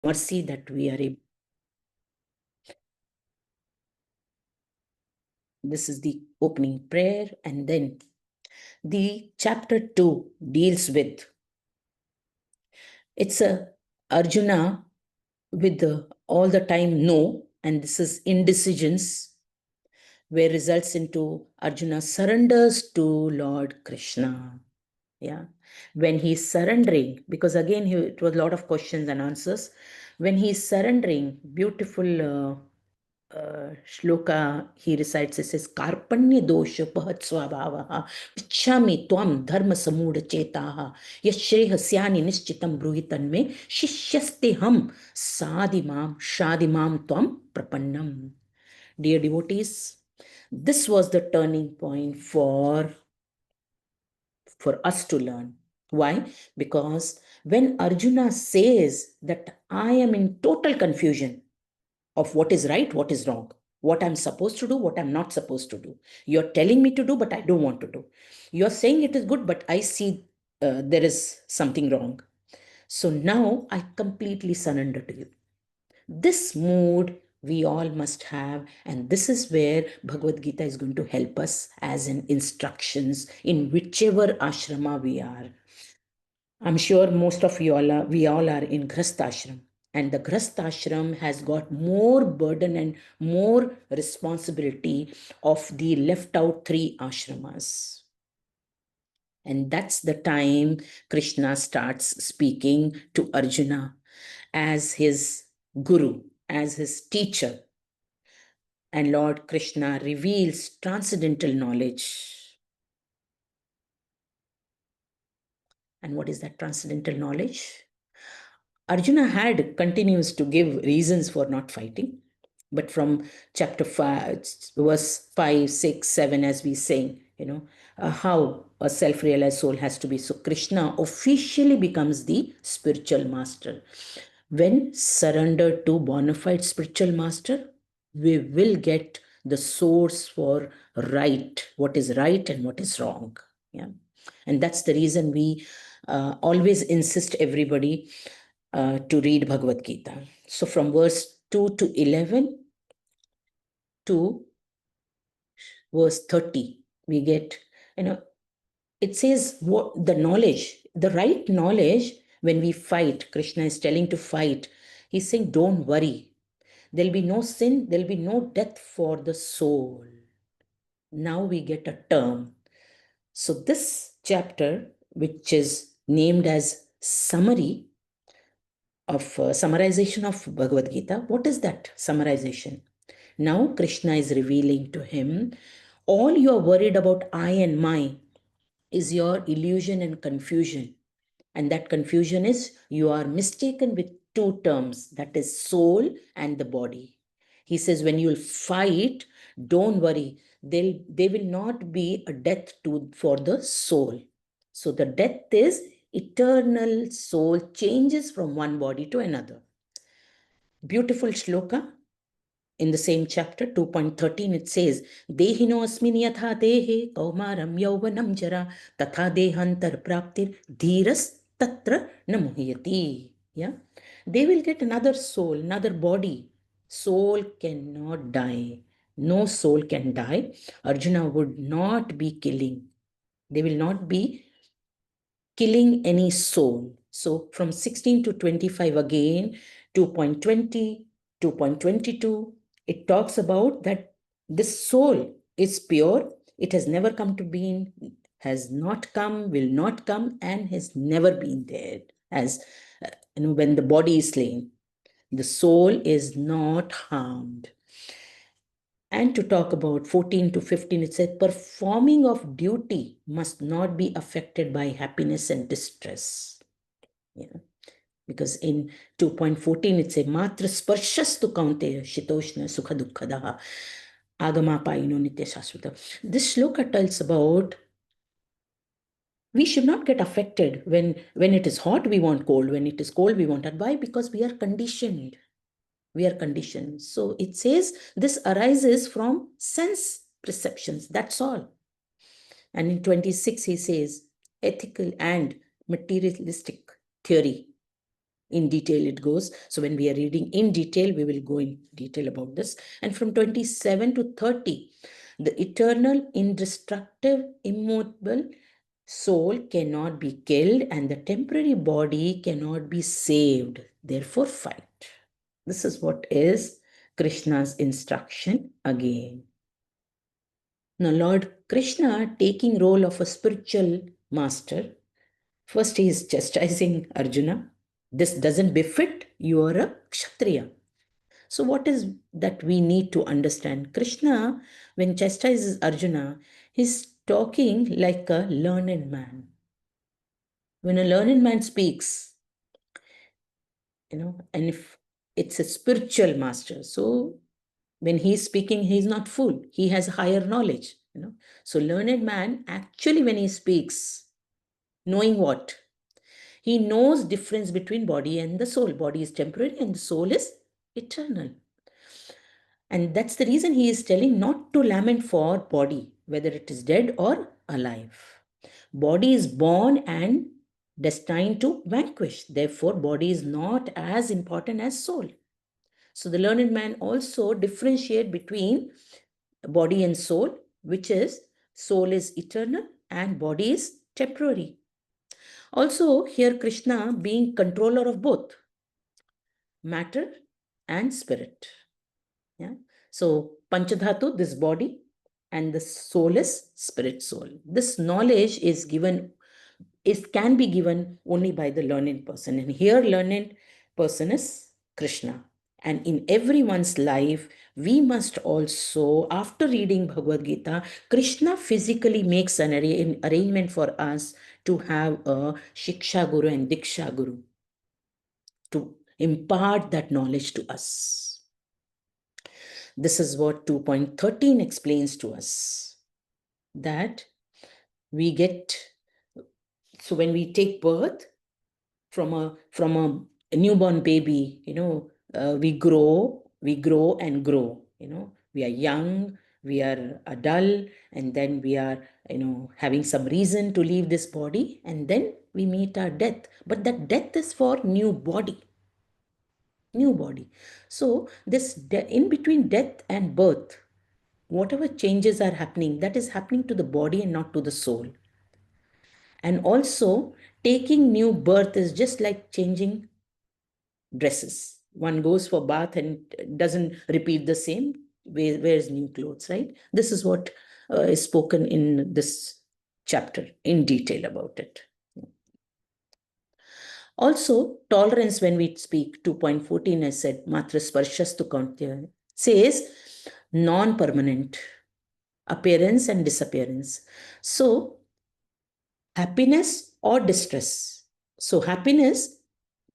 mercy that we are able. This is the opening prayer, and then the chapter 2 deals with, it's a Arjuna with all the time no, and this is indecisions, where results into Arjuna surrenders to Lord Krishna. Yeah, when he's surrendering, because again it was a lot of questions and answers. When he's surrendering, beautiful shloka he recites. It says, Karpanya dosha pahat swabhavaha pichami tvam dharma samudha chetaha yashrehasya nishchitam bruhitan me shishyaste ham sadimam shadimam tvam prapannam. Dear devotees, this was the turning point for us to learn. Why? Because when Arjuna says that I am in total confusion of what is right, what is wrong, what I'm supposed to do, what I'm not supposed to do. You're telling me to do, but I don't want to do. You're saying it is good, but I see there is something wrong. So now I completely surrender to you. This mood we all must have, and this is where Bhagavad Gita is going to help us as in instructions in whichever ashrama we are. I'm sure most of we all are in Grhastha ashram, and the Grhastha ashram has got more burden and more responsibility of the left out three ashramas. And that's the time Krishna starts speaking to Arjuna as his guru, as his teacher. And Lord Krishna reveals transcendental knowledge. And what is that transcendental knowledge? Arjuna continues to give reasons for not fighting. But from chapter 5, verse 5, 6, 7, as we say, how a self-realized soul has to be. So Krishna officially becomes the spiritual master. When surrendered to bona fide spiritual master, we will get the source for what is right and what is wrong. Yeah. And that's the reason we always insist everybody to read Bhagavad Gita. So from verse 2 to 11 to verse 30, we get, it says what the knowledge, the right knowledge. When we fight, Krishna is telling to fight. He's saying, don't worry. There'll be no sin, there'll be no death for the soul. Now we get a term. So this chapter, which is named as summary of summarization of Bhagavad Gita, what is that summarization? Now Krishna is revealing to him, all you are worried about I and my is your illusion and confusion. And that confusion is you are mistaken with two terms, that is soul and the body. He says, when you'll fight, don't worry. They will not be a death for the soul. So the death is eternal soul changes from one body to another. Beautiful shloka. In the same chapter, 2.13, it says, Dehino asmin yatha dehe kaumaram yauvanam jara tatha dehantar praptir dhiras tatra namuhyati. Yeah, they will get another soul, another body. Soul cannot die. No soul can die. Arjuna would not be killing. They will not be killing any soul. So from 16 to 25 again, 2.20, 2.22, it talks about that this soul is pure. It has never come to being, has not come, will not come, and has never been there. As when the body is slain, the soul is not harmed. And to talk about 14 to 15, it said, performing of duty must not be affected by happiness and distress. Yeah. Because in 2.14, it says, Matra sparshastu kaunteya shitoshna sukha dukkhadaha agamapaino nitya shaswata. This shloka tells about we should not get affected when it is hot, we want cold. When it is cold, we want hot. Why? Because we are conditioned. We are conditioned. So it says this arises from sense perceptions. That's all. And in 26, he says ethical and materialistic theory In detail it goes. So when we are reading in detail, we will go in detail about this. And from 27 to 30, the eternal, indestructible, immortal soul cannot be killed and the temporary body cannot be saved. Therefore, fight. This is what is Krishna's instruction again. Now, Lord Krishna, taking role of a spiritual master, first he is chastising Arjuna. This doesn't befit, you are a Kshatriya. So what is that we need to understand? Krishna, when chastises Arjuna, he's talking like a learned man. When a learned man speaks, and if it's a spiritual master, so when he's speaking, he's not fool. He has higher knowledge. So learned man, actually when he speaks, knowing what? He knows difference between body and the soul. Body is temporary and the soul is eternal. And that's the reason he is telling not to lament for body, whether it is dead or alive. Body is born and destined to vanquish. Therefore, body is not as important as soul. So the learned man also differentiate between body and soul, which is soul is eternal and body is temporary. Also, here Krishna being controller of both matter and spirit. Yeah. So Panchadhatu, this body, and the soul is spirit soul. This knowledge is given, can be given only by the learned person. And here learned person is Krishna. And in everyone's life, we must also, after reading Bhagavad Gita, Krishna physically makes an arrangement for us to have a Shiksha Guru and Diksha Guru to impart that knowledge to us. This is what 2.13 explains to us, that we get, so when we take birth from a newborn baby, we grow and grow. We are young, we are adult, and then we are having some reason to leave this body, and then we meet our death. But that death is for new body. So this in between death and birth, whatever changes are happening, that is happening to the body and not to the soul. And also, taking new birth is just like changing dresses. One goes for bath and doesn't repeat the same, wears new clothes, right? This is what is spoken in this chapter in detail about it. Also, tolerance, when we speak, 2.14, I said, Matra Sparshastu Kauntya, says non-permanent appearance and disappearance. So, happiness or distress. So, happiness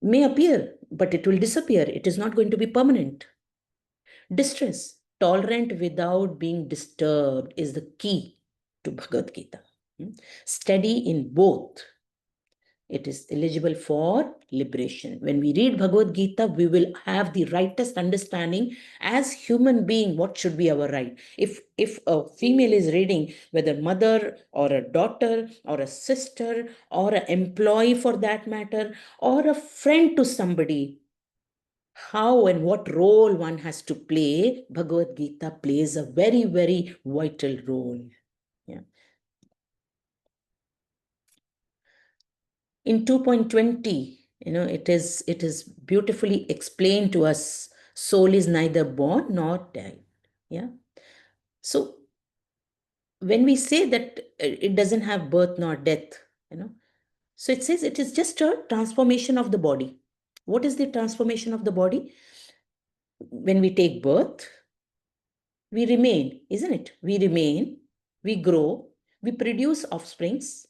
may appear, but it will disappear. It is not going to be permanent. Distress, tolerant without being disturbed, is the key to Bhagavad Gita. Steady in both. It is eligible for liberation. When we read Bhagavad Gita, we will have the rightest understanding as human being, what should be our right. If a female is reading, whether mother or a daughter or a sister or an employee for that matter, or a friend to somebody, how and what role one has to play, Bhagavad Gita plays a very, very vital role. Yeah. In 2.20, it is beautifully explained to us, soul is neither born nor died. Yeah. So when we say that it doesn't have birth nor death, so it says it is just a transformation of the body. What is the transformation of the body? When we take birth, we remain, isn't it? We remain, we grow, we produce offsprings,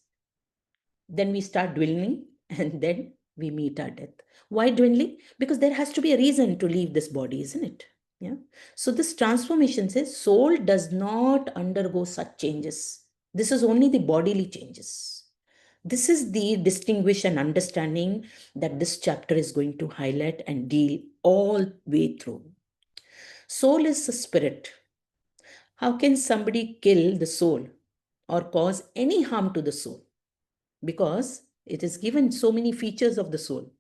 then we start dwindling, and then we meet our death. Why dwindling? Because there has to be a reason to leave this body, isn't it? Yeah. So this transformation says soul does not undergo such changes. This is only the bodily changes. This is the distinguish and understanding that this chapter is going to highlight and deal all way through. Soul is a spirit. How can somebody kill the soul or cause any harm to the soul? Because it is given so many features of the soul.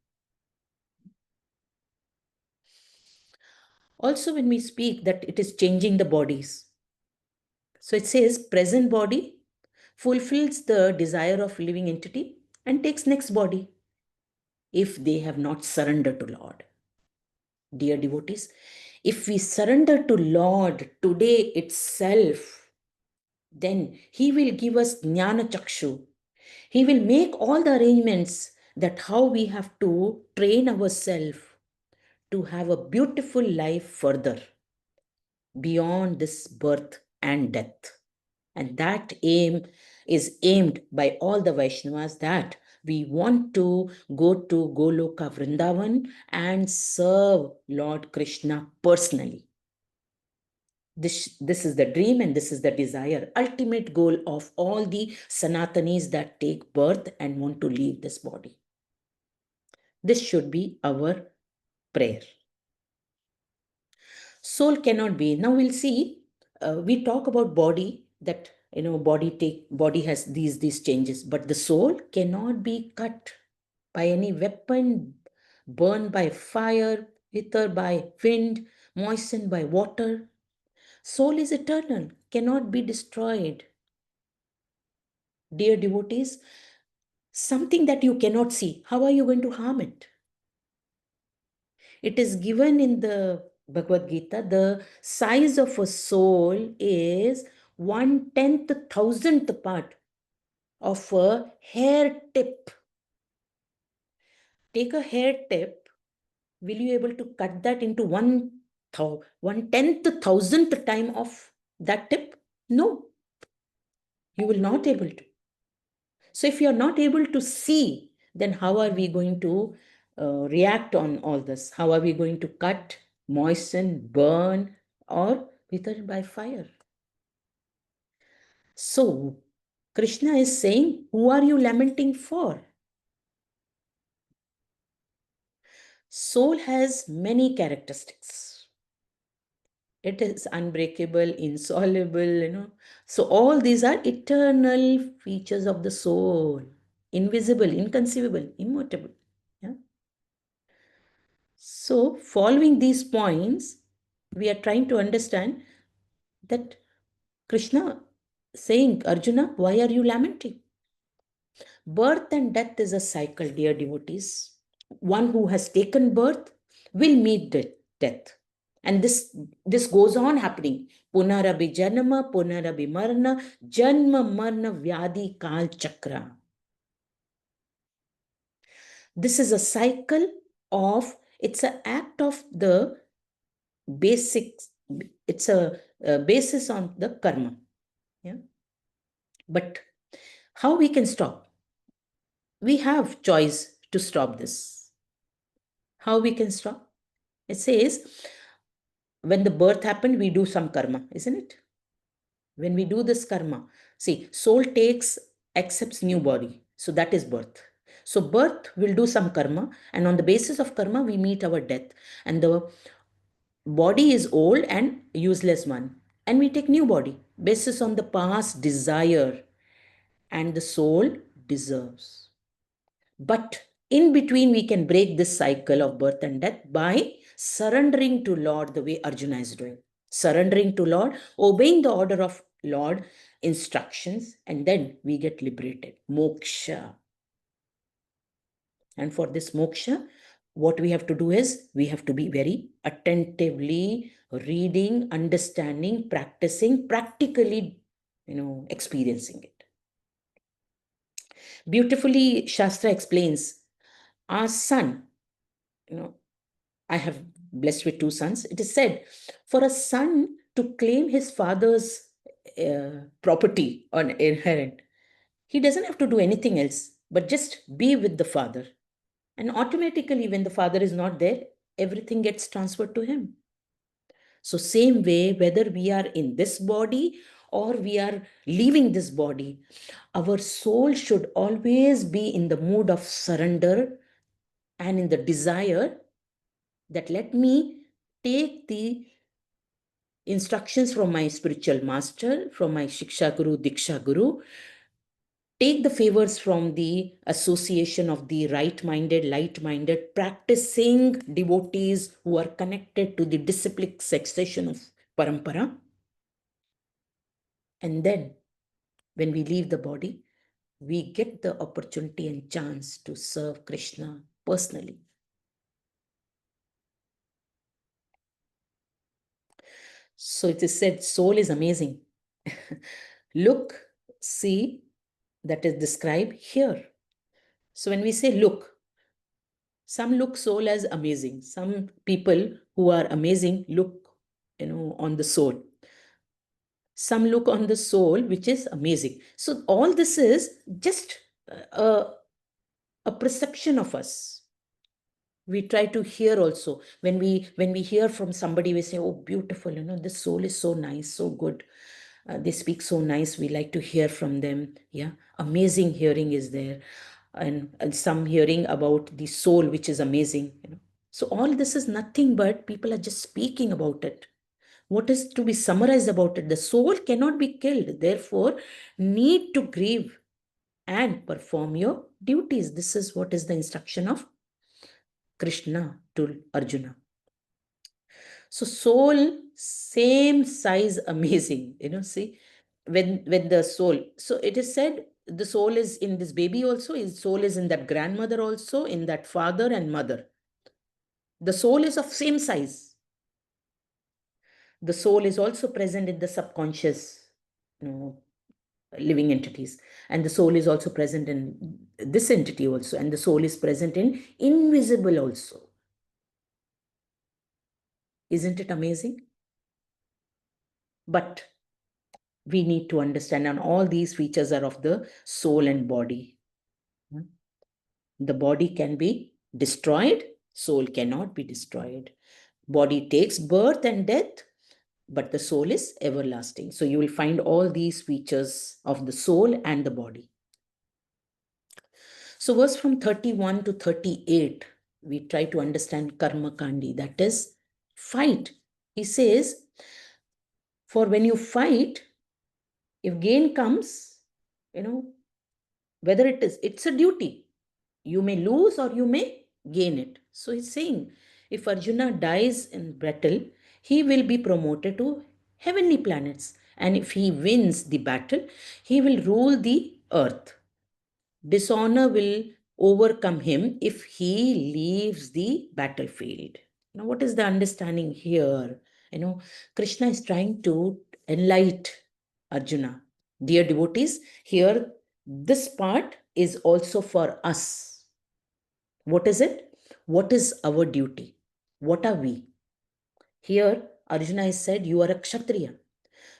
Also, when we speak that it is changing the bodies. So it says present body fulfills the desire of living entity and takes next body if they have not surrendered to Lord. Dear devotees, if we surrender to Lord today itself, then He will give us Jnana Chakshu. He will make all the arrangements that how we have to train ourselves to have a beautiful life further beyond this birth and death. And that aim is aimed by all the Vaishnavas, that we want to go to Goloka Vrindavan and serve Lord Krishna personally. This is the dream and this is the desire, ultimate goal of all the Sanatanis that take birth and want to leave this body. This should be our prayer. Soul cannot be. Now we'll see, we talk about body, that body has these changes, but the soul cannot be cut by any weapon, burned by fire, withered by wind, moistened by water. Soul is eternal, cannot be destroyed. Dear devotees, something that you cannot see, how are you going to harm it? It is given in the Bhagavad Gita, the size of a soul is 1/10 thousandth part of a hair tip. Take a hair tip, will you able to cut that into 1/10 thousandth time of that tip? No, you will not able to. So if you are not able to see, then how are we going to react on all this? How are we going to cut, moisten, burn, or wither by fire? So Krishna is saying, who are you lamenting for? Soul has many characteristics. It is unbreakable, insoluble, So all these are eternal features of the soul. Invisible, inconceivable, immutable. Yeah. So following these points, we are trying to understand that Krishna saying, Arjuna, why are you lamenting? Birth and death is a cycle, dear devotees. One who has taken birth will meet death. And this goes on happening. Punarabi janama, punarabi marna, janma marna vyadi kal chakra. This is a cycle of, it's an act of the basics. It's a basis on the karma. Yeah. But how we can stop? We have choice to stop this. How we can stop? It says, when the birth happened, we do some karma, isn't it? When we do this karma, see, soul accepts new body. So that is birth. So birth will do some karma, and on the basis of karma, we meet our death. And the body is old and useless one. And we take new body, basis on the past desire, and the soul deserves. But in between, we can break this cycle of birth and death by surrendering to Lord the way Arjuna is doing. Surrendering to Lord, obeying the order of Lord instructions, and then we get liberated. Moksha. And for this moksha, what we have to do is we have to be very attentively reading, understanding, practicing, practically, experiencing it. Beautifully, Shastra explains, our son, I have blessed with 2 sons. It is said, for a son to claim his father's property on inherent, he doesn't have to do anything else, but just be with the father. And automatically, when the father is not there, everything gets transferred to him. So same way, whether we are in this body or we are leaving this body, our soul should always be in the mood of surrender and in the desire that let me take the instructions from my spiritual master, from my Shiksha Guru, Diksha Guru, take the favors from the association of the right-minded, light-minded, practicing devotees who are connected to the disciplic succession of parampara. And then when we leave the body, we get the opportunity and chance to serve Krishna personally. So it is said, soul is amazing. Look, see, that is described here. So when we say look, some look soul as amazing. Some people who are amazing look, on the soul. Some look on the soul, which is amazing. So all this is just a perception of us. We try to hear also. When we hear from somebody, we say, oh, beautiful, this soul is so nice, so good. They speak so nice. We like to hear from them. Yeah, amazing hearing is there. And some hearing about the soul, which is amazing. So all this is nothing but people are just speaking about it. What is to be summarized about it? The soul cannot be killed. Therefore, need to grieve and perform your duties. This is what is the instruction of Krishna to Arjuna. So soul, same size, amazing. See, when the soul. So it is said the soul is in this baby also. His soul is in that grandmother also, in that father and mother. The soul is of same size. The soul is also present in the subconscious, living entities, and the soul is also present in this entity also, and the soul is present in invisible also. Isn't it amazing? But we need to understand, and all these features are of the soul and body. The body can be destroyed, soul cannot be destroyed. Body takes birth and death, but the soul is everlasting. So you will find all these features of the soul and the body. So verse from 31 to 38, we try to understand karma kandi, that is fight. He says, for when you fight, if gain comes, whether it's a duty. You may lose or you may gain it. So he's saying, if Arjuna dies in battle, he will be promoted to heavenly planets. And if he wins the battle, he will rule the earth. Dishonor will overcome him if he leaves the battlefield. Now, what is the understanding here? Krishna is trying to enlighten Arjuna. Dear devotees, here this part is also for us. What is it? What is our duty? What are we? Here, Arjuna is said, you are a Kshatriya.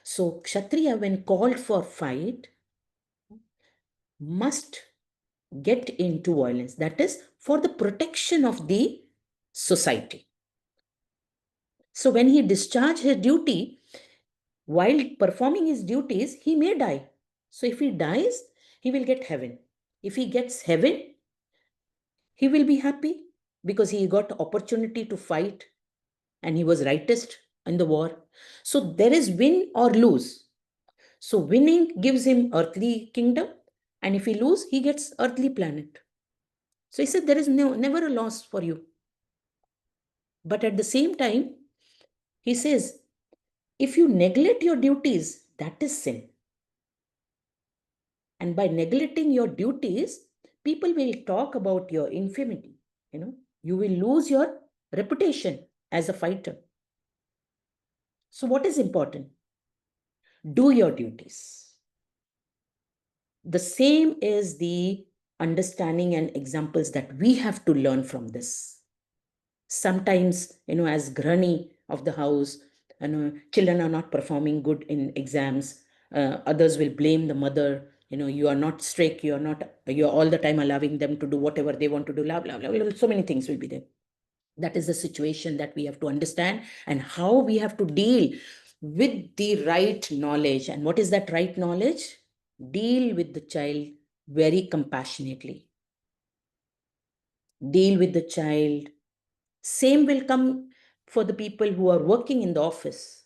So, Kshatriya, when called for fight, must get into violence. That is for the protection of the society. So, when he discharges his duty, while performing his duties, he may die. So, if he dies, he will get heaven. If he gets heaven, he will be happy because he got opportunity to fight and he was rightest in the war. So there is win or lose. So winning gives him earthly kingdom, and if he lose, he gets earthly planet. So he said there is never a loss for you. But at the same time, he says, if you neglect your duties, that is sin. And by neglecting your duties, people will talk about your infirmity. You will lose your reputation as a fighter. So what is important? Do your duties. The same is the understanding and examples that we have to learn from this. Sometimes, as granny of the house, children are not performing good in exams. Others will blame the mother. You are not strict. You are all the time allowing them to do whatever they want to do. Blah, blah, blah, blah. So many things will be there. That is the situation that we have to understand, and how we have to deal with the right knowledge. And what is that right knowledge? Deal with the child very compassionately. Deal with the child. Same will come for the people who are working in the office.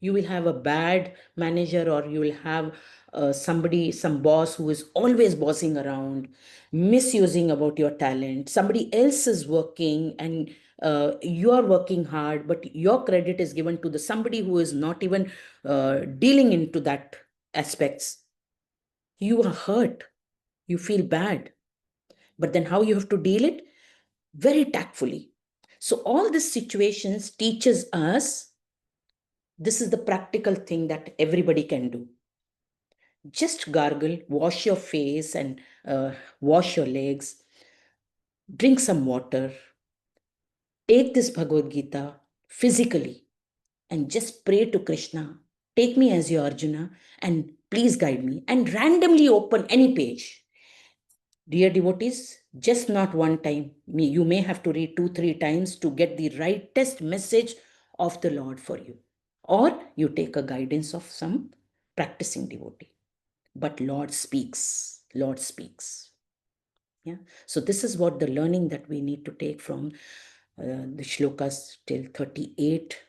You will have a bad manager, or you will have some boss who is always bossing around, misusing about your talent. Somebody else is working and you are working hard, but your credit is given to the somebody who is not even dealing into that aspects. You are hurt. You feel bad. But then how you have to deal it? Very tactfully. So all these situations teaches us this is the practical thing that everybody can do. Just gargle, wash your face and wash your legs, drink some water, take this Bhagavad Gita physically and just pray to Krishna. Take me as your Arjuna and please guide me. And randomly open any page. Dear devotees, just not one time. You may have to read 2, 3 times to get the rightest message of the Lord for you. Or you take a guidance of some practicing devotee. But Lord speaks. Lord speaks. Yeah. So this is what the learning that we need to take from the shlokas till 38.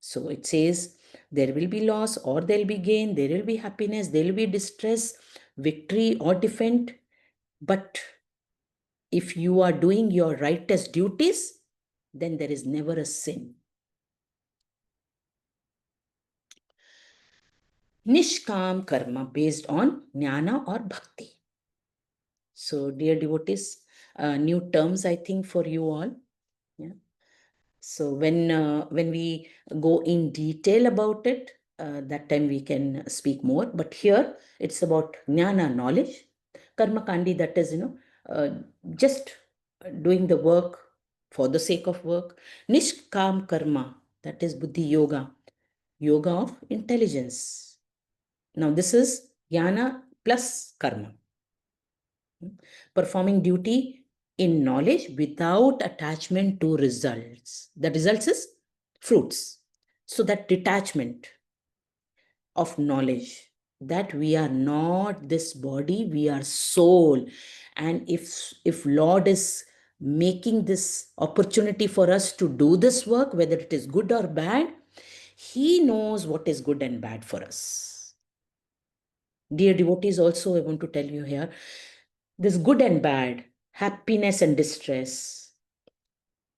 So it says, there will be loss or there will be gain, there will be happiness, there will be distress, victory or defeat. But if you are doing your righteous duties, then there is never a sin. Nishkam karma based on jnana or bhakti. So, dear devotees, new terms I think for you all. Yeah. So when we go in detail about it, that time we can speak more. But here it's about jnana, knowledge. Karma kandi, that is, uh, just doing the work for the sake of work. Nishkam karma, that is buddhi yoga, yoga of intelligence. Now this is jnana plus karma. Performing duty in knowledge without attachment to results. The results is fruits. So that detachment of knowledge that we are not this body, we are soul. And if Lord is making this opportunity for us to do this work, whether it is good or bad, He knows what is good and bad for us. Dear devotees, also I want to tell you here, this good and bad, happiness and distress,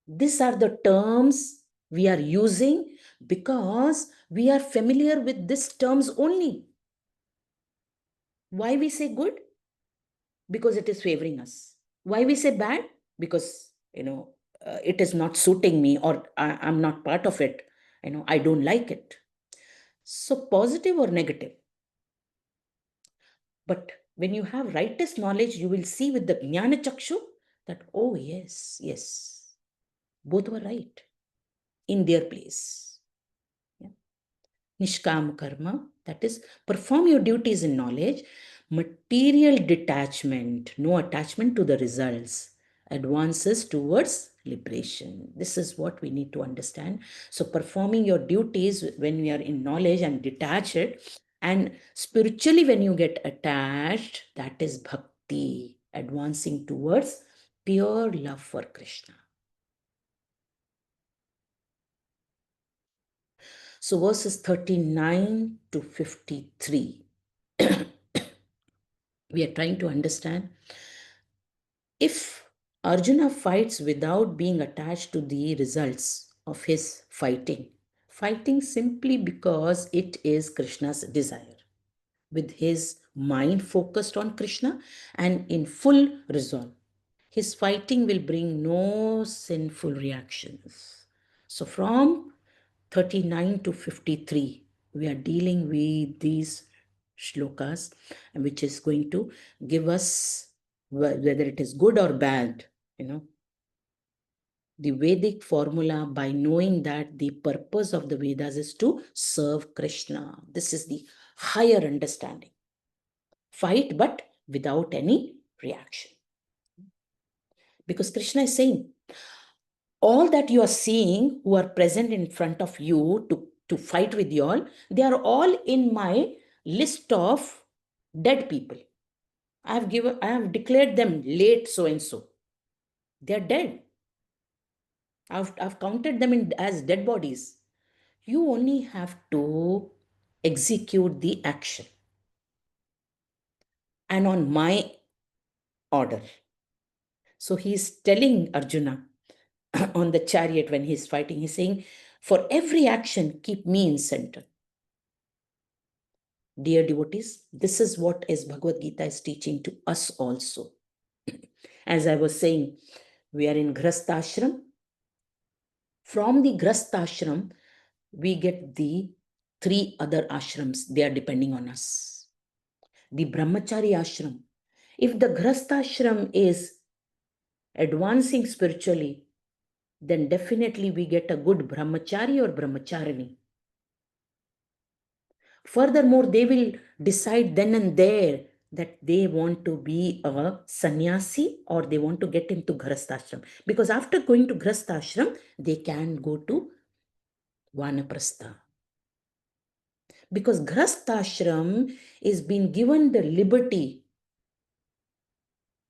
these are the terms we are using because we are familiar with these terms only. Why we say good? Because it is favoring us. Why we say bad? Because, it is not suiting me, or I'm not part of it. I don't like it. So positive or negative. But when you have rightest knowledge, you will see with the jnana chakshu that, oh, yes, yes, both were right in their place. Yeah. Nishkam karma, that is, perform your duties in knowledge, material detachment, no attachment to the results, advances towards liberation. This is what we need to understand. So performing your duties when we are in knowledge and detach it, and spiritually when you get attached, that is bhakti, advancing towards pure love for Krishna. So verses 39 to 53, we are trying to understand if Arjuna fights without being attached to the results of his fighting simply because it is Krishna's desire, with his mind focused on Krishna and in full resolve, his fighting will bring no sinful reactions. So from 39 to 53, we are dealing with these shlokas, which is going to give us, whether it is good or bad, the Vedic formula, by knowing that the purpose of the Vedas is to serve Krishna. This is the higher understanding. Fight, but without any reaction. Because Krishna is saying, all that you are seeing who are present in front of you to fight with you all, they are all in my list of dead people. I have declared them late so and so. They are dead. I've counted them as dead bodies. You only have to execute the action. and on my order. So he's telling Arjuna on the chariot when he's fighting, he's saying, for every action, keep me in center. Dear devotees, this is what is Bhagavad Gita is teaching to us also. As I was saying, we are in Grastashram. From the Grastashram, we get the 3 other ashrams. They are depending on us. The Brahmachari ashram. If the Grastashram is advancing spiritually, then definitely we get a good Brahmachari or Brahmacharini. Furthermore, they will decide then and there that they want to be a sannyasi or they want to get into Grastashram. Because after going to Grastashram, they can go to Vanaprastha. Because Grastashram is being given the liberty,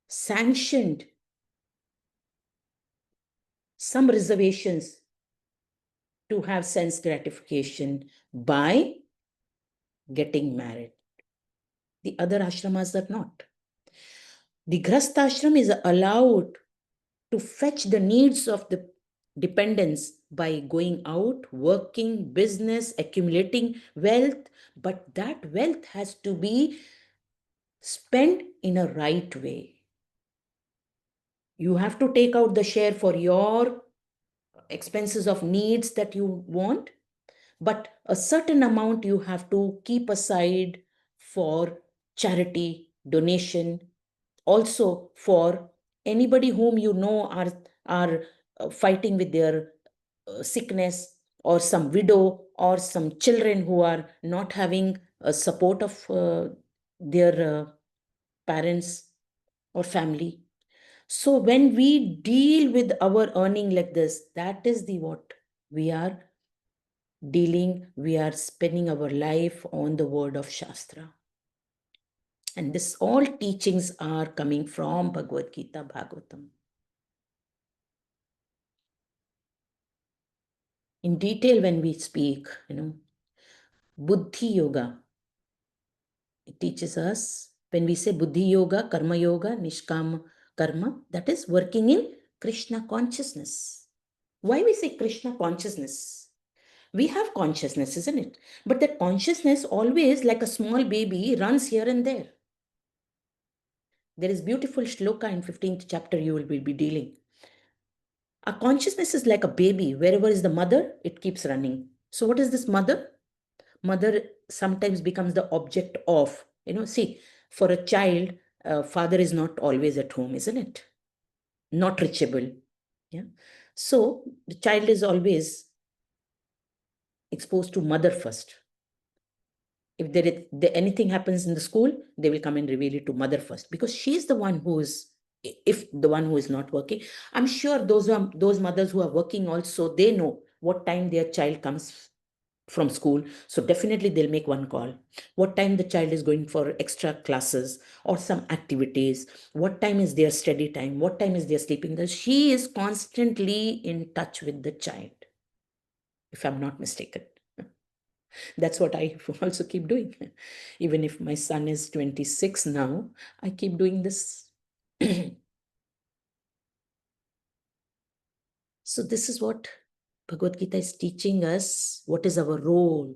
sanctioned some reservations to have sense gratification by getting married. The other ashramas are not. The Grastashram is allowed to fetch the needs of the dependents by going out, working, business, accumulating wealth, but that wealth has to be spent in a right way. You have to take out the share for your expenses of needs that you want, but a certain amount you have to keep aside for charity, donation, also for anybody whom you know are fighting with their sickness, or some widow or some children who are not having a support of their parents or family. So when we deal with our earning like this, that is the what we are dealing, we are spending our life on the word of Shastra. And this all teachings are coming from Bhagavad Gita, Bhagavatam. In detail, when we speak, Buddhi Yoga, it teaches us, when we say Buddhi Yoga, Karma Yoga, Nishkama Karma, that is working in Krishna consciousness. Why we say Krishna consciousness? We have consciousness, isn't it? But that consciousness always, like a small baby, runs here and there. There is beautiful shloka in 15th chapter you will be dealing. Our consciousness is like a baby. Wherever is the mother, it keeps running. So what is this mother? Mother sometimes becomes the object of, see, for a child, father is not always at home, isn't it? Not reachable. Yeah. So the child is always exposed to mother first. If anything happens in the school, they will come and reveal it to mother first, because she's the one who is, if the one who is not working. I'm sure those mothers who are working also, they know what time their child comes from school. So definitely they'll make one call. What time the child is going for extra classes or some activities, what time is their study time, what time is their sleeping. She is constantly in touch with the child, if I'm not mistaken. That's what I also keep doing. Even if my son is 26 now, I keep doing this. So this is what Bhagavad Gita is teaching us. What is our role?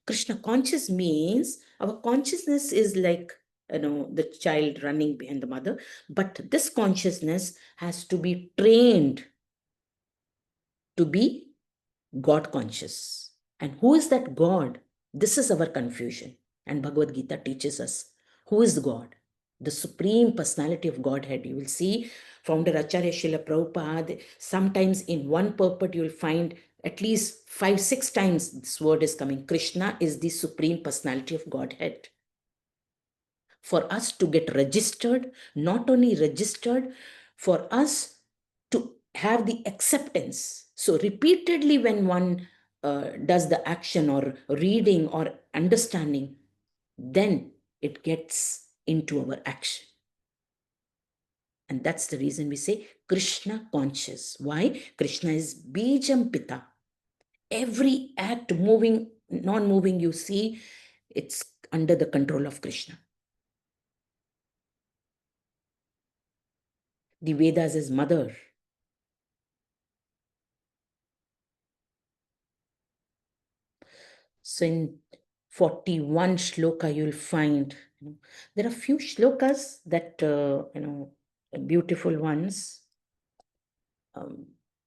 Krishna conscious means our consciousness is like, the child running behind the mother. But this consciousness has to be trained to be God conscious. And who is that God? This is our confusion. And Bhagavad Gita teaches us who is God, the Supreme Personality of Godhead. You will see Founder Acharya Srila Prabhupada, sometimes in one purport you will find at least 5-6 times this word is coming. Krishna is the Supreme Personality of Godhead. For us to get registered, not only registered, for us to have the acceptance. So repeatedly when one does the action or reading or understanding, then it gets into our action. And that's the reason we say Krishna conscious. Why? Krishna is Bijam Pita. Every act, moving, non-moving, you see, it's under the control of Krishna. The Vedas is mother. So in 41 shloka, you'll find, there are few shlokas that, beautiful ones.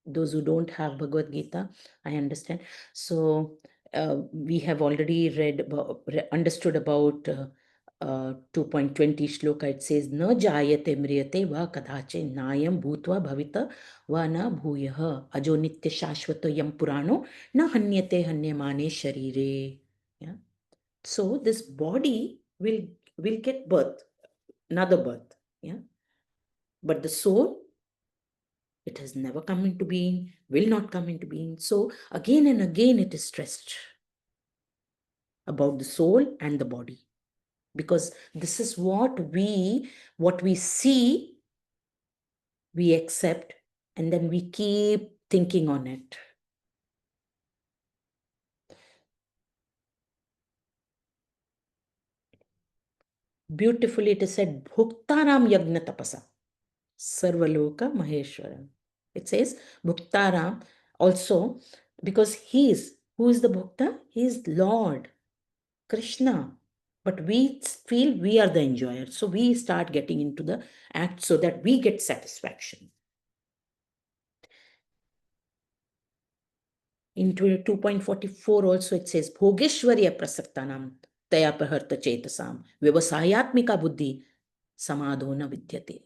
Those who don't have Bhagavad Gita, I understand. So we have already understood about 2.20 shloka. It says, "Na jayate mriyate va kadache nayam bhutva bhavita va na bhuyah ajo nitya shashvata yam purano na hanyate hanyamane sharire." Yeah. So this body will get birth, another birth. Yeah. But the soul, it has never come into being, will not come into being. So again and again it is stressed about the soul and the body, because this is what we see, we accept, and then we keep thinking on it. Beautifully it is said, Bhuktaram Yagna Tapasa Sarvaloka Maheshwaram. It says Bhuktaram also, because who is the Bhukta? He is Lord Krishna. But we feel we are the enjoyer. So we start getting into the act so that we get satisfaction. In 2.44 also it says, Bhogeshwarya prasaktanam taya praharta chetasam vyavasayatmika buddhi samadhona vidyate.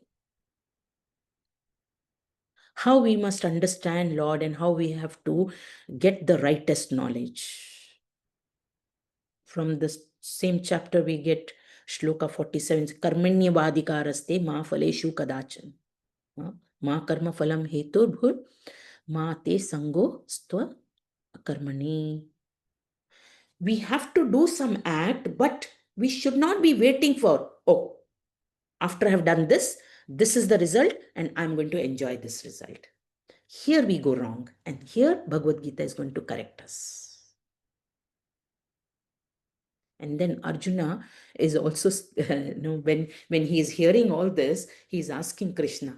How we must understand Lord and how we have to get the rightest knowledge. From the same chapter we get Shloka 47, Karmanyavadikaraste ma phaleshu kadachan. Ma karma phalam heturbhur ma te sango stva karmani. We have to do some act, but we should not be waiting for, oh, after I have done this, this is the result, and I'm going to enjoy this result. Here we go wrong, and here Bhagavad Gita is going to correct us. And then Arjuna is also, when he is hearing all this, he's asking Krishna,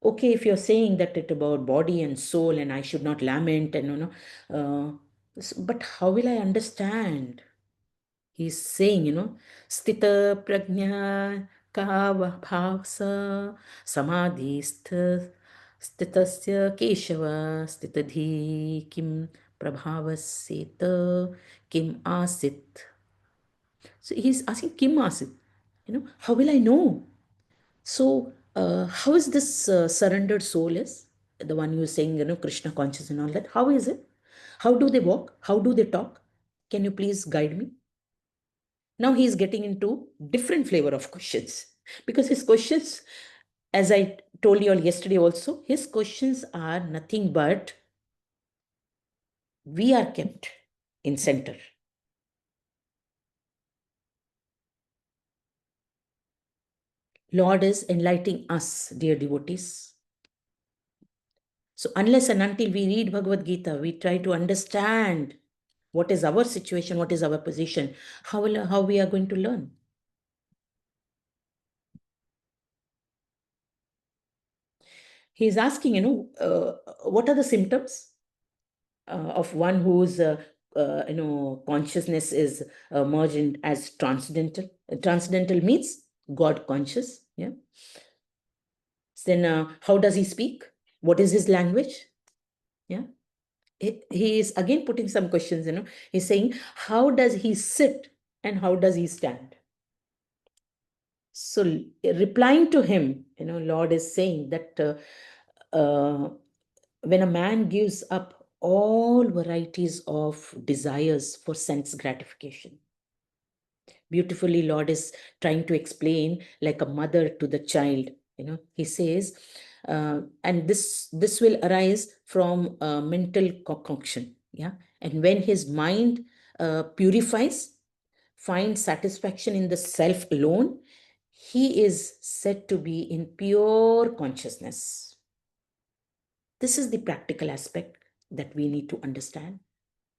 okay, if you're saying that it about body and soul, and I should not lament, and but how will I understand? He's saying, Stita prajna kavabhavsa samadhi stitasya keshava stitadhi kim prabhavaseta kim asit. So he's asking kim asit, how will I know? So how is this surrendered soul is? The one you are saying, Krishna conscious and all that. How is it? How do they walk? How do they talk? Can you please guide me? Now he is getting into different flavor of questions, because his questions, as I told you all yesterday also, his questions are nothing but we are kept in center. Lord is enlightening us, dear devotees. So unless and until we read Bhagavad Gita, we try to understand what is our situation, what is our position, how we are going to learn. He is asking, what are the symptoms of one whose consciousness is merged as transcendental. Transcendental means God conscious. Yeah. Then how does he speak? What is his language? Yeah. He is again putting some questions. He's saying, how does he sit and how does he stand? So replying to him, Lord is saying that when a man gives up all varieties of desires for sense gratification, beautifully Lord is trying to explain like a mother to the child. He says, and this will arise from mental concoction. Yeah. And when his mind purifies, finds satisfaction in the self alone, he is said to be in pure consciousness. This is the practical aspect that we need to understand,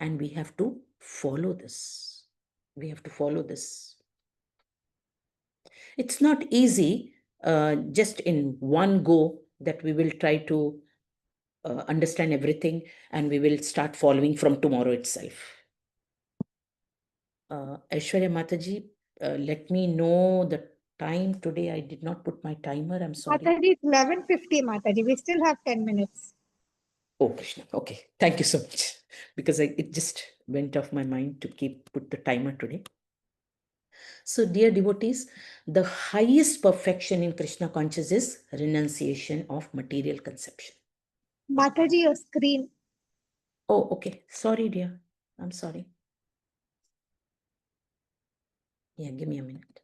and we have to follow this. We have to follow this. It's not easy just in one go, that we will try to understand everything, and we will start following from tomorrow itself. Aishwarya Mataji, let me know the time today. I did not put my timer. I'm sorry. Mataji, it's 11:50, Mataji. We still have 10 minutes. Oh, Krishna. Okay. Thank you so much. Because it just went off my mind to put the timer today. So, dear devotees, the highest perfection in Krishna consciousness is renunciation of material conception. Mataji, your screen. Oh, okay. Sorry, dear. I'm sorry. Yeah, give me a minute.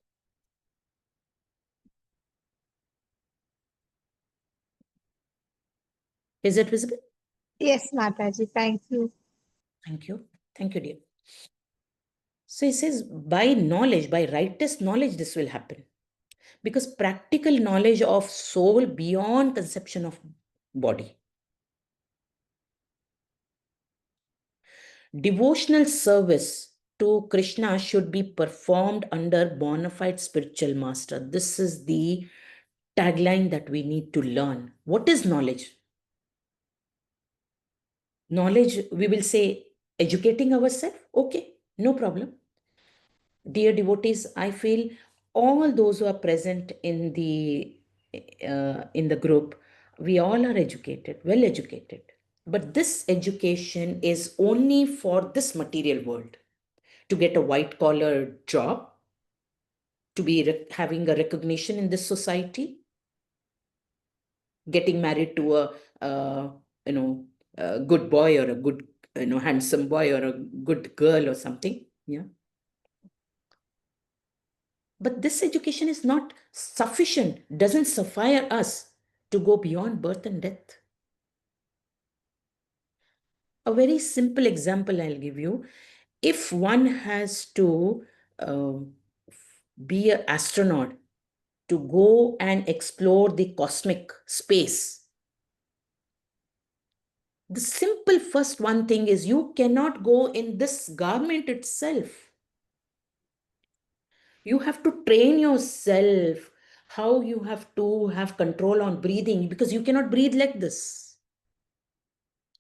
Is it visible? Yes, Mataji. Thank you. Thank you. Thank you, dear. So he says, by knowledge, by righteous knowledge, this will happen. Because practical knowledge of soul beyond conception of body. Devotional service to Krishna should be performed under bona fide spiritual master. This is the tagline that we need to learn. What is knowledge? Knowledge, we will say, educating ourselves. Okay, no problem. Dear devotees, I feel all those who are present in the group, we all are educated, well educated. But this education is only for this material world, to get a white collar job, to be having a recognition in this society, getting married to uh, you know a good boy, or a good handsome boy, or a good girl or something. Yeah. But this education is not sufficient, doesn't suffice us to go beyond birth and death. A very simple example I'll give you. If one has to uh, be an astronaut, to go and explore the cosmic space, the simple first one thing is, you cannot go in this garment itself. You have to train yourself how you have to have control on breathing, because you cannot breathe like this.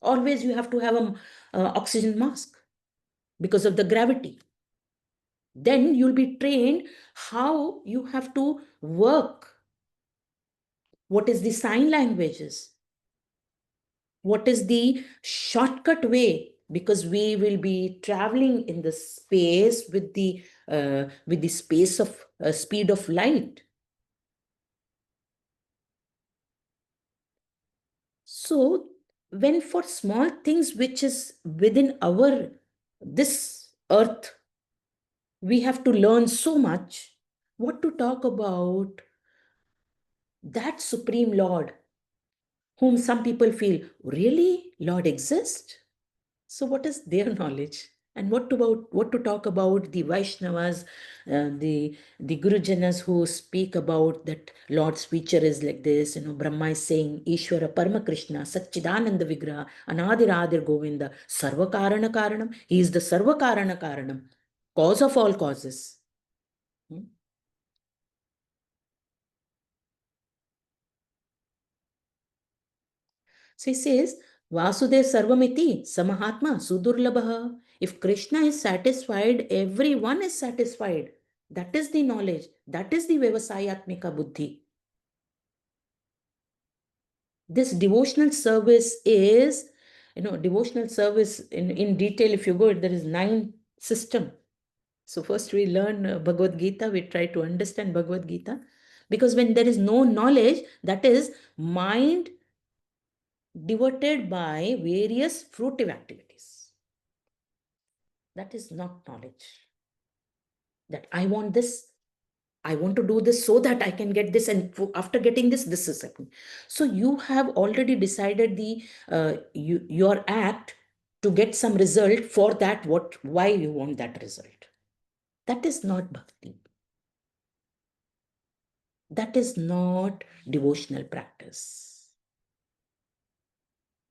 Always you have to have a oxygen mask because of the gravity. Then you'll be trained how you have to work. What is the sign languages? What is the shortcut way? Because we will be traveling in the space with the space of speed of light. So when for small things which is within our this earth, we have to learn so much, what to talk about that Supreme Lord, whom some people feel, really, Lord exists? So what is their knowledge? And what to talk about the Vaishnavas, the Gurujanas, who speak about that Lord's feature is like this. Brahma is saying, Ishvara Parama Krishna, Satchidananda Vigraha, Anadiradir Govinda, Sarva Karana Karanam. He is the Sarva Karana Karanam, cause of all causes. Hmm? So he says, Vasudev Sarvamiti, Samahatma, Sudurlabha. If Krishna is satisfied, everyone is satisfied. That is the knowledge. That is the Vyavasayatmika Buddhi. This devotional service is, devotional service in detail. If you go, there is 9 system. So first we learn Bhagavad Gita. We try to understand Bhagavad Gita. Because when there is no knowledge, that is mind diverted by various fruitive activities. That is not knowledge. That I want this, I want to do this so that I can get this, and after getting this is happening. So you have already decided your act to get some result for that, why you want that result. That is not bhakti. That is not devotional practice.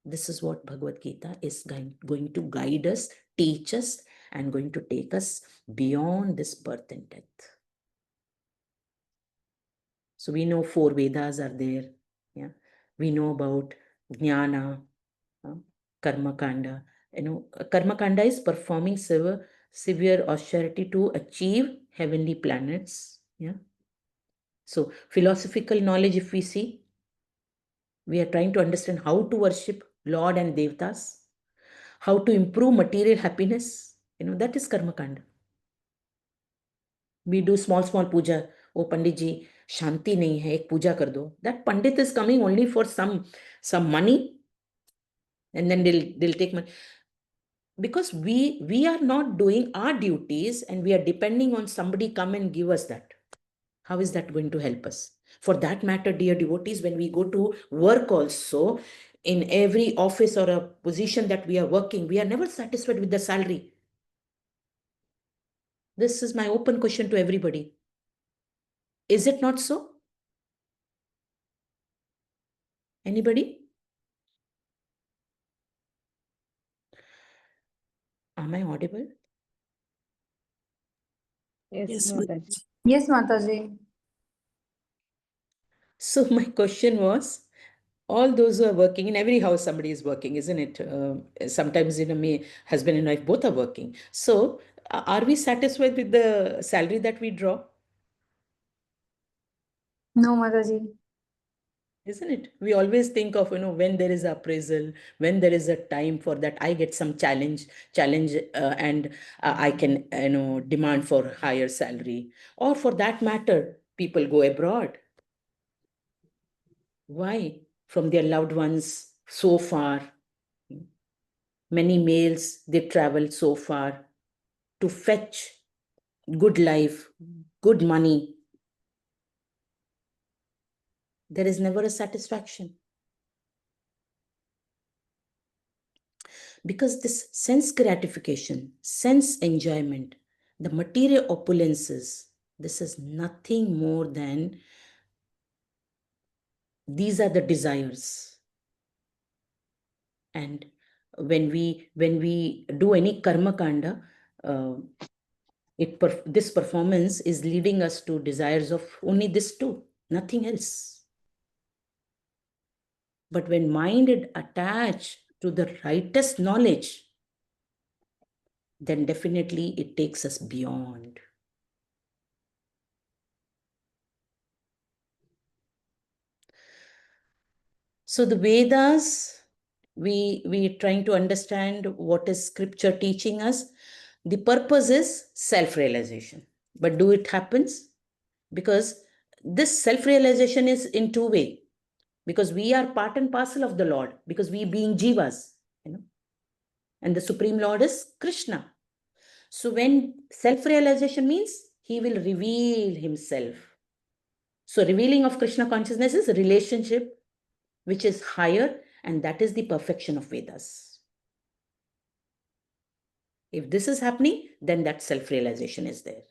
This is what Bhagavad Gita is going to guide us, teach us, and going to take us beyond this birth and death. So we know 4 Vedas are there. Yeah. We know about Jnana, uh, Karma Kanda. Karma Kanda is performing severe austerity to achieve heavenly planets. Yeah. So philosophical knowledge, if we see, we are trying to understand how to worship Lord and Devtas, how to improve material happiness. That is Karma Kanda. We do small puja. Oh Pandit ji, shanti nahi hai, ek puja kar do. That Pandit is coming only for some money, and then they'll take money, because we are not doing our duties and we are depending on somebody come and give us that. How is that going to help us? For that matter, dear devotees, when we go to work also, in every office or a position that we are working, we are never satisfied with the salary. This is my open question to everybody. Is it not so? Anybody? Am I audible? Yes, Yes, Mataji. yes, Mataji. So my question was, all those who are working, in every house somebody is working, isn't it? Sometimes husband and wife both are working. So are we satisfied with the salary that we draw? No, Mataji. Isn't it? We always think of, when there is appraisal, when there is a time for that, I get some challenge, and I can, demand for higher salary. Or for that matter, people go abroad. Why? From their loved ones so far. Many males, they travel so far to fetch good life, good money. There is never a satisfaction. Because this sense gratification, sense enjoyment, the material opulences, this is nothing more than, these are the desires. And when we do any karma kanda, uh, this performance is leading us to desires of only this two, nothing else. But when mind is attached to the rightest knowledge, then definitely it takes us beyond. So the Vedas, we trying to understand what is scripture teaching us. The purpose is self-realization. But do it happens? Because this self-realization is in two ways. Because we are part and parcel of the Lord, because we being jivas, and the Supreme Lord is Krishna. So when self-realization means he will reveal himself. So revealing of Krishna consciousness is a relationship which is higher, and that is the perfection of Vedas. If this is happening, then that self-realization is there.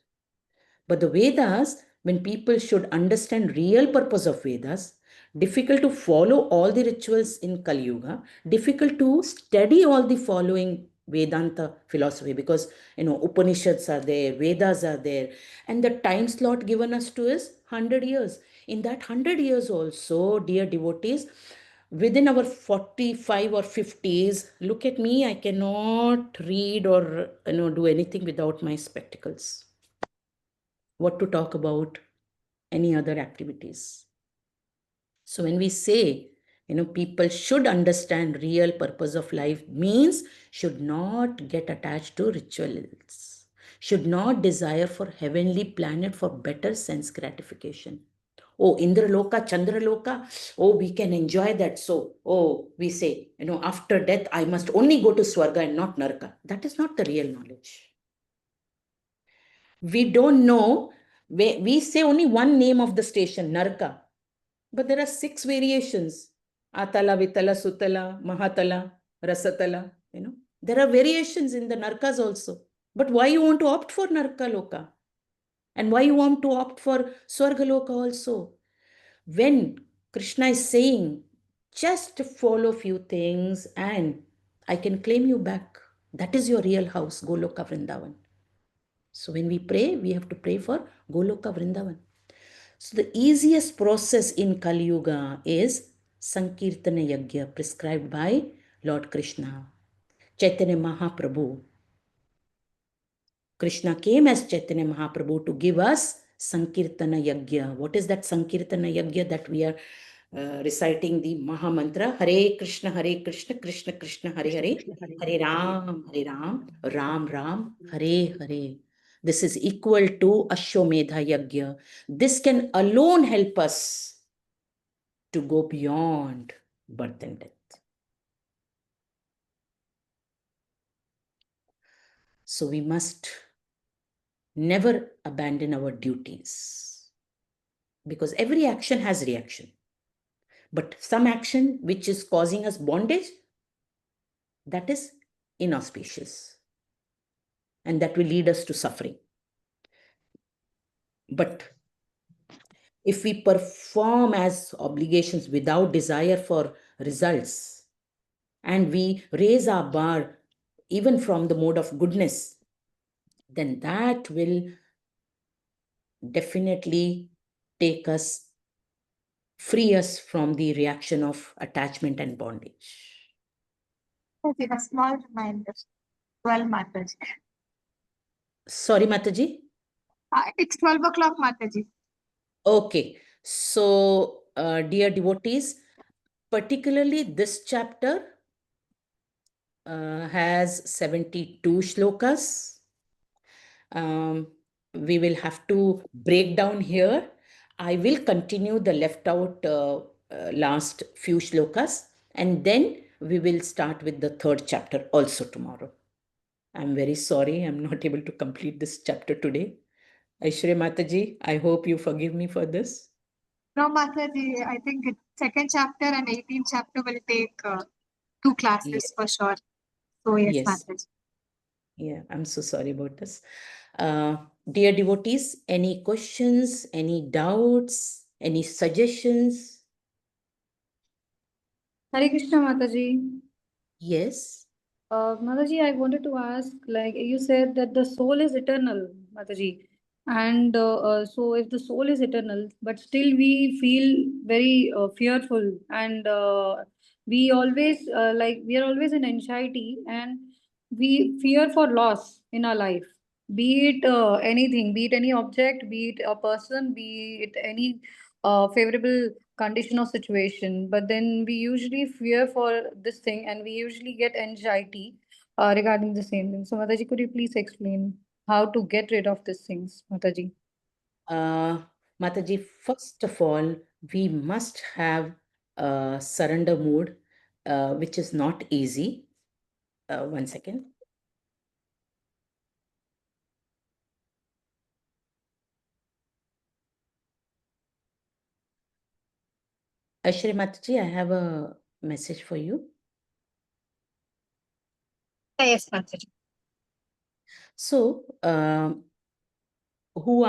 But the Vedas, when people should understand real purpose of Vedas, difficult to follow all the rituals in Kali Yuga, difficult to study all the following Vedanta philosophy, because Upanishads are there, Vedas are there, and the time slot given us to is 100 years. In that 100 years also, dear devotees, within our 45 or 50s, look at me, I cannot read or do anything without my spectacles. What to talk about any other activities? So when we say, people should understand real purpose of life, means should not get attached to rituals, should not desire for heavenly planet for better sense gratification. Oh, Indraloka, Chandraloka, oh, we can enjoy that. So, oh, we say, after death, I must only go to Swarga and not Naraka. That is not the real knowledge. We don't know. We say only one name of the station, Naraka. But there are 6 variations. Atala, Vitala, Sutala, Mahatala, Rasatala. There are variations in the Narkas also. But why you want to opt for Narka Loka? And why you want to opt for Swargaloka also? When Krishna is saying, just follow few things and I can claim you back. That is your real house, Goloka Vrindavan. So when we pray, we have to pray for Goloka Vrindavan. So the easiest process in Kali Yuga is Sankirtana Yagya prescribed by Lord Krishna. Chaitanya Mahaprabhu. Krishna came as Chaitanya Mahaprabhu to give us Sankirtana Yagya. What is that Sankirtana Yagya that we are reciting the Maha Mantra? Hare Krishna, Krishna Krishna, Hare Hare, Hare Ram, Ram Ram, Hare Hare. This is equal to Ashwamedha Yagya. This can alone help us to go beyond birth and death. So we must never abandon our duties, because every action has reaction. But some action which is causing us bondage, that is inauspicious, and that will lead us to suffering. But if we perform as obligations without desire for results, and we raise our bar even from the mode of goodness, then that will definitely take us, free us from the reaction of attachment and bondage. Okay, a small reminder. 12 Mataji. Sorry, Mataji. It's 12 o'clock, Mataji. Okay, so dear devotees, particularly this chapter has 72 shlokas. We will have to break down here. I will continue the left out last few shlokas, and then we will start with the third chapter also tomorrow. I'm very sorry I'm not able to complete this chapter today. Aishwarya Mataji, I hope you forgive me for this. No, Mataji, I think second chapter and 18th chapter will take 2 classes Yes. for sure. So yes, Yes. Mataji. Yeah, I'm so sorry about this. Dear devotees, any questions, any doubts, any suggestions? Hare Krishna, Mataji. Yes. Mataji, I wanted to ask, like you said that the soul is eternal, Mataji. And so if the soul is eternal, but still we feel very fearful, and we always we are always in anxiety, and we fear for loss in our life, be it anything, be it any object, be it a person, be it any favorable condition or situation. But then we usually fear for this thing, and we usually get anxiety regarding the same thing. So Mataji, could you please explain how to get rid of these things, Mataji? Mataji, first of all, we must have a surrender mood, which is not easy. One second. Aishwarya Mataji, I have a message for you. Yes, Mataji. So, who